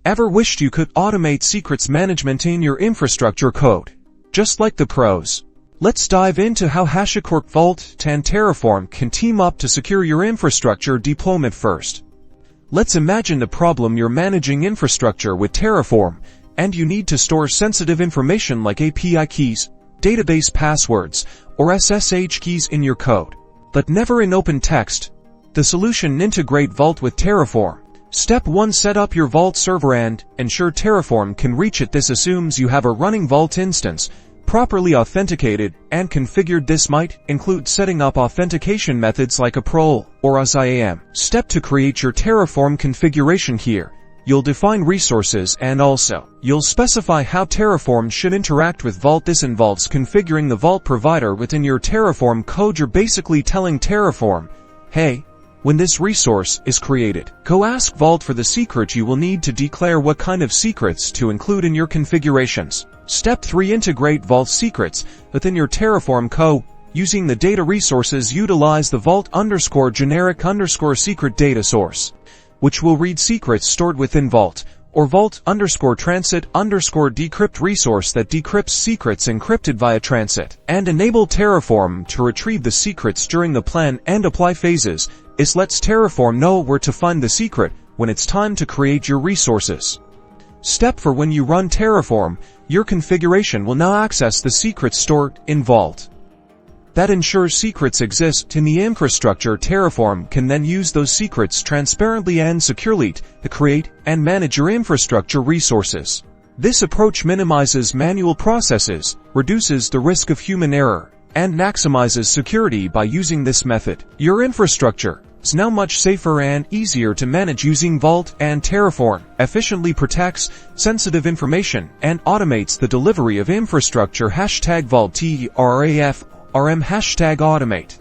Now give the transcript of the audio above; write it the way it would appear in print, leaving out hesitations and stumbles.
Ever wished you could automate secrets management in your infrastructure code? Just like the pros. Let's dive into how Hashicorp Vault and Terraform can team up to secure your infrastructure deployment first. Let's imagine the problem: you're managing infrastructure with Terraform, and you need to store sensitive information like API keys, database passwords, or SSH keys in your code, but never in open text. The solution: integrate Vault with Terraform. Step 1. Set up your Vault server and ensure Terraform can reach it. This assumes you have a running Vault instance, properly authenticated and configured. This might include setting up authentication methods like a PROL or a IAM. Step 2. Create your Terraform configuration. Here, you'll define resources and also you'll specify how Terraform should interact with Vault. This involves configuring the Vault provider within your Terraform code. You're basically telling Terraform, hey, when this resource is created, go ask Vault for the secret. You will need to declare what kind of secrets to include in your configurations. Step 3. Integrate Vault secrets within your Terraform code. Using the data resources, utilize the Vault_generic_secret data source, which will read secrets stored within Vault, or Vault_transit_decrypt resource that decrypts secrets encrypted via transit, and enable Terraform to retrieve the secrets during the plan and apply phases. This lets Terraform know where to find the secret when it's time to create your resources. Step 4. When you run Terraform, your configuration will now access the secrets stored in Vault. That ensures secrets exist in the infrastructure. Terraform can then use those secrets transparently and securely to create and manage your infrastructure resources. This approach minimizes manual processes, reduces the risk of human error, and maximizes security. By using this method, your infrastructure is now much safer and easier to manage. Using Vault and Terraform efficiently protects sensitive information and automates the delivery of infrastructure. #VaultTerraform #automate